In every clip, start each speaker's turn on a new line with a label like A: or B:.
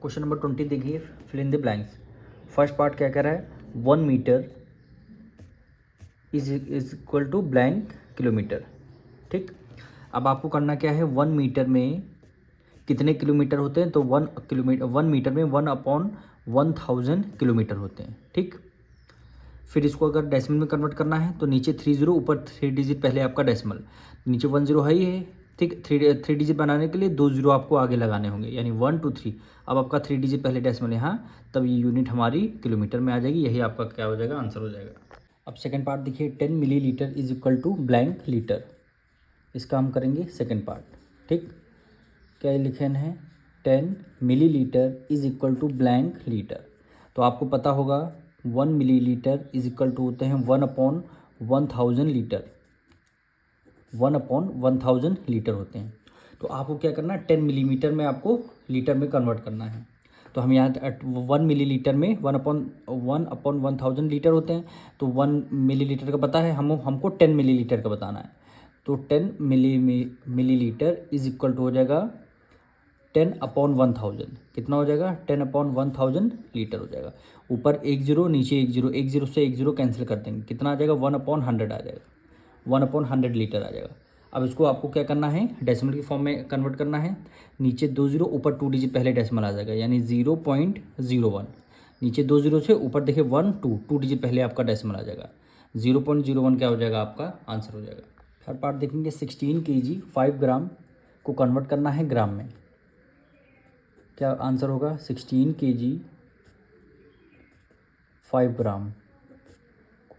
A: Question number 20 देखिए, fill in the blanks. First part क्या कह रहा है, 1 metre is equal to blank kilometre. ठीक, अब आपको करना क्या है, 1 मीटर में कितने किलोमीटर होते हैं, तो 1 मीटर में 1/1000 किलोमीटर होते हैं। ठीक, फिर इसको अगर डेसिमल में कन्वर्ट करना है तो नीचे 30, ऊपर 3 डिजिट पहले आपका डेसिमल, नीचे 10 है ही है। ठीक, थ्री डिजिट बनाने के लिए 2 जीरो आपको आगे लगाने होंगे, यानी 1 2 3। अब आपका 3 डिजिट पहले डेसिमल यहाँ, तब ये यूनिट हमारी किलोमीटर में आ जाएगी। यही आपका क्या हो जाएगा, आंसर हो जाएगा। अब सेकंड पार्ट देखिए, 10 millilitre is equal to blank litre. इसका हम करेंगे सेकंड पार्ट। ठीक, क्या लिखे हैं, 10 millilitre is equal to blank litre. तो आपको पता होगा 1 मिलीलीटर इज इक्वल टू होते हैं 1/1000 लीटर। 1/1000 लीटर होते हैं। तो आपको क्या करना है, 10 मिलीमीटर में आपको लीटर में कन्वर्ट करना है। तो हम यहाँ 1 मिलीलीटर में 1/1000 लीटर होते हैं। तो 1 मिलीलीटर का पता है, हमको 10 मिलीलीटर का बताना है। तो 10 मिलीलीटर इज इक्वल टू हो जाएगा 10/1000। कितना हो जाएगा, 10/1000 लीटर हो जाएगा। ऊपर 1 जीरो, नीचे 1 जीरो, 1 जीरो से 1 जीरो कैंसिल कर देंगे, कितना आ जाएगा, 1/100 आ जाएगा। 1/100 लीटर आ जाएगा। अब इसको आपको क्या करना है, डेसिमल की फॉर्म में कन्वर्ट करना है। नीचे 2 जीरो, ऊपर 2 डिजिट पहले डेसिमल आ जाएगा, यानी 0.01। नीचे 2 जीरो से ऊपर देखिए 1 2 डिजिट पहले आपका डेसिमल आ जाएगा। 0.01 क्या हो जाएगा, आपका आंसर हो जाएगा। थर्ड पार्ट देखेंगे, 16 kg 5 ग्राम को कन्वर्ट करना है ग्राम में। क्या आंसर होगा, 16 kg 5 ग्राम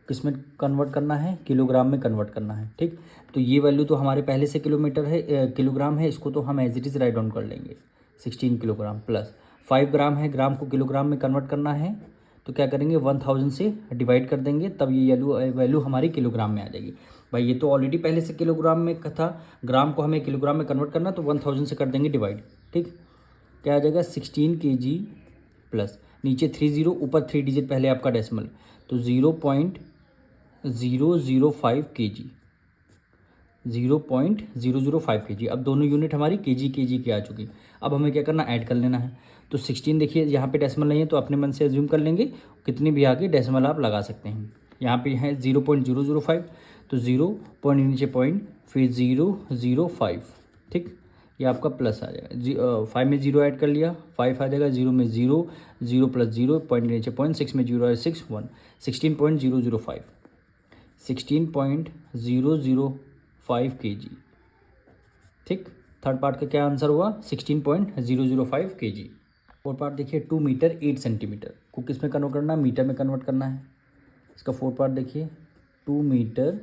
A: किस में कन्वर्ट करना है, किलोग्राम में कन्वर्ट करना है। ठीक, तो ये वैल्यू तो हमारे पहले से किलोमीटर है, किलोग्राम है, इसको तो हम as it is write down कर लेंगे। 16 किलोग्राम प्लस 5 ग्राम है, ग्राम को किलोग्राम में कन्वर्ट करना है, तो क्या करेंगे, 1000 से डिवाइड कर देंगे, तब ये वैल्यू हमारी किलोग्राम में आ जाएगी। भाई ये तो ऑलरेडी पहले से किलोग्राम में था, ग्राम को हमें किलोग्राम में कन्वर्ट करना, तो 1000 से कर देंगे डिवाइड। ठीक, क्या आ जाएगा, 16 kg प्लस नीचे 30, ऊपर 3 डिजिट पहले आपका डेसिमल, तो 0.005 kg, 0.005 kg। अब दोनों यूनिट हमारी kg की आ चुकी। अब हमें क्या करना, ऐड कर लेना है। तो 16 देखिए यहाँ पे डेसिमल नहीं है, तो अपने मन से एज्यूम कर लेंगे, कितनी भी आगे डेसिमल आप लगा सकते हैं। यहाँ पे है 0.005, तो 0 पॉइंट नीचे पॉइंट, फिर 005। ठीक, ये आपका प्लस आ जाएगा। 5 में 0 ऐड कर लिया, 5 आ जाएगा। 0 में 0, 0 प्लस 0 पॉइंट नीचे पॉइंट, 6 में 0 है 6 1, 16.005, 16.005 kg। ठीक, थर्ड पार्ट का क्या आंसर हुआ, 16.005 kg। फोर्थ पार्ट देखिए, 2 मीटर 8 सेंटीमीटर को किस में कन्वर्ट करना है, मीटर में कन्वर्ट करना है। इसका फोर्थ पार्ट देखिए, 2 metre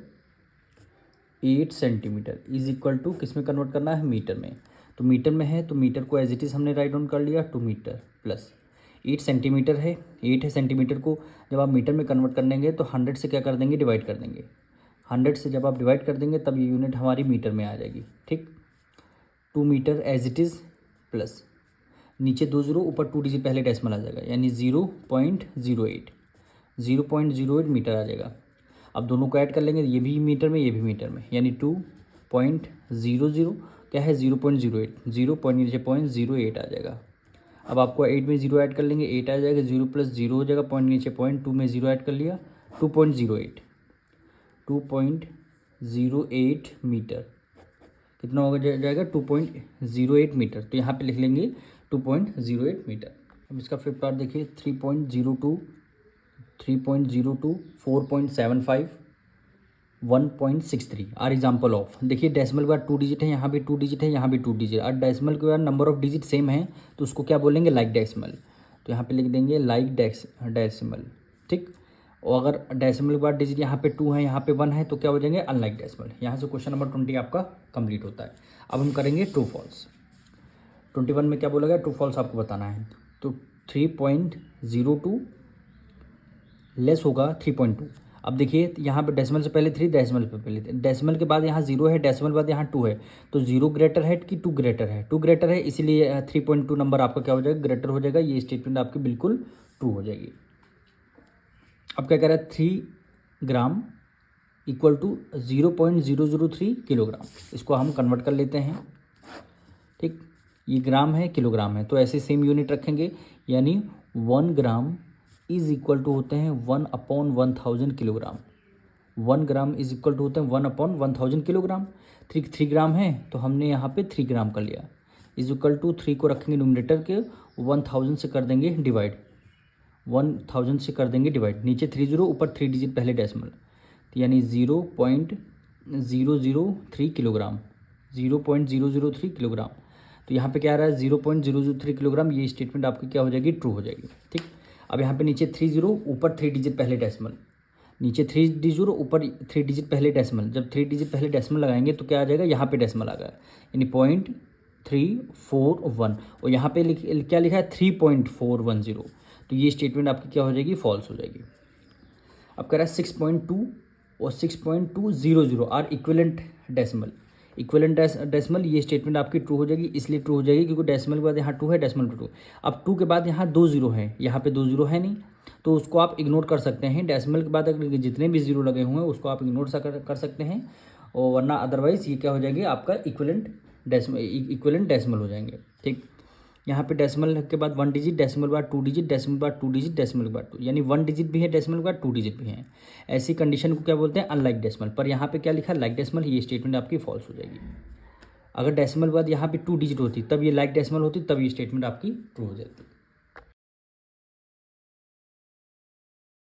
A: 8 centimetre is equal to किस में कन्वर्ट करना है, मीटर में। तो मीटर में है, तो मीटर को एज इट इज़ हमने राइट डाउन कर लिया, 2 मीटर प्लस 8 सेंटीमीटर है, 8 है सेंटीमीटर को जब आप मीटर में कन्वर्ट कर लेंगे तो 100 से क्या कर देंगे, डिवाइड कर देंगे। 100 से जब आप डिवाइड कर देंगे तब ये यूनिट हमारी मीटर में आ जाएगी। ठीक, 2 metre as it is plus नीचे 2 जीरो, ऊपर 2 डिजिट पहले डेसिमल आ जाएगा, यानी 0.08, 0.08 मीटर आ जाएगा। अब दोनों को ऐड कर लेंगे, ये भी मीटर में, ये भी मीटर में, यानी 2.00 क्या है, 0.08, 0.08 आ जाएगा। अब आपको 8 में 0 ऐड कर लेंगे, 8 आ जाएगा, 0 प्लस 0 हो जाएगा, पॉइंट नीचे पॉइंट, 2 में 0 ऐड कर लिया, 2.08 मीटर। कितना हो जाएगा, 2.08 मीटर। तो यहाँ पे लिख लेंगे 2.08 मीटर। अब इसका फिफ्थ पार्ट देखिए, 3.02, 4.75, 1.63 आर एग्जाम्पल ऑफ। देखिए डेसिमल के बाद 2 डिजिट है, यहाँ भी 2 डिजिट है, यहाँ भी 2 डिजिट। और डेसिमल के बाद नंबर ऑफ डिजिट सेम है, तो उसको क्या बोलेंगे, लाइक डेसिमल। तो यहाँ पे लिख देंगे लाइक डेसिमल। ठीक, और अगर डेसिमल के बाद डिजिट यहाँ पे 2 है, यहाँ पे 1 है, तो क्या हो जाएंगे, अनलाइक डेसिमल। यहाँ से क्वेश्चन नंबर 20 आपका कंप्लीट होता है। अब हम करेंगे ट्रू फॉल्स। 21 में क्या बोला गया, ट्रू फॉल्स आपको बताना है। तो 3.02 लेस होगा 3.2। अब देखिए यहाँ पे डेसिमल से पहले 3, डेसिमल पे पहले, डेसिमल के बाद यहाँ 0 है, डेसिमल के बाद यहाँ 2 है, तो 0 ग्रेटर है कि 2 ग्रेटर है, 2 ग्रेटर है, इसीलिए 3.2 नंबर आपका क्या हो जाएगा, ग्रेटर हो जाएगा। ये स्टेटमेंट आपकी बिल्कुल ट्रू हो जाएगी। अब क्या कह रहा है, 3 ग्राम इक्वल टू 0.003 किलोग्राम। इसको हम कन्वर्ट कर लेते हैं। ठीक, ये ग्राम है, किलोग्राम है, तो ऐसे सेम यूनिट रखेंगे, यानी 1 ग्राम इज इक्वल टू होते हैं 1/1000 kilogram. 1 gram is equal to होते हैं 1/1000 किलोग्राम। 3 ग्राम है तो हमने यहाँ पे 3 ग्राम कर लिया, इज इक्वल टू 3 को रखेंगे न्यूमरेटर के, 1000 से कर देंगे डिवाइड, 1000 से कर देंगे डिवाइड, नीचे 30 ऊपर 3 डिजिट पहले डेसिमल, तो यानी 0.003 किलोग्राम, 0.003 किलोग्राम। तो यहाँ पे क्या आ रहा है 0.003 किलोग्राम। ये स्टेटमेंट आपकी क्या हो जाएगी, ट्रू हो जाएगी। ठीक, अब यहाँ पे नीचे 30 ऊपर 3 डिजिट पहले डेसिमल, नीचे 3 डिजिट ऊपर 3 डिजिट पहले डेसिमल, जब 3 डिजिट पहले डेसिमल लगाएंगे तो क्या आ जाएगा, यहाँ पे डेसिमल आ गया, यानी 0.341, और यहाँ पे क्या लिखा है 3.410, तो ये स्टेटमेंट आपकी क्या हो जाएगी, फॉल्स हो जाएगी। अब कह रहा है 6.2 और 6.200 are equivalent decimal. Equivalent decimal, ये स्टेटमेंट आपकी ट्रू हो जाएगी, इसलिए ट्रू हो जाएगी क्योंकि डेसिमल के बाद यहाँ 2 है, डेसिमल पे 2। अब 2 के बाद यहाँ 2 जीरो है, यहाँ पे 2 जीरो है नहीं, तो उसको आप इग्नोर कर सकते हैं। डेसिमल के बाद अगर जितने भी जीरो लगे हुए हैं उसको आप इग्नोर कर सकते हैं, और वरना अदरवाइज ये क्या हो जाएगी, आपका इक्विवेलेंट डेसिमल हो जाएंगे। ठीक, यहाँ पे डेसिमल के बाद 1 डिजिट, डेसिमल के बाद 2 डिजिट, डेसिमल के बाद 2 डिजिट, डेसिमल के बाद 2, यानी 1 डिजिट भी है, डेसिमल के बाद 2 डिजिट भी है। ऐसी कंडीशन को क्या बोलते हैं, अनलाइक डेसिमल। पर यहाँ पे क्या लिखा है, लाइक डेसिमल, ये स्टेटमेंट आपकी फॉल्स हो जाएगी। अगर डेसिमल के बाद यहाँ पे 2 डिजिट होती तब ये लाइक डेसिमल होती, तब ये स्टेटमेंट आपकी ट्रू हो जाती।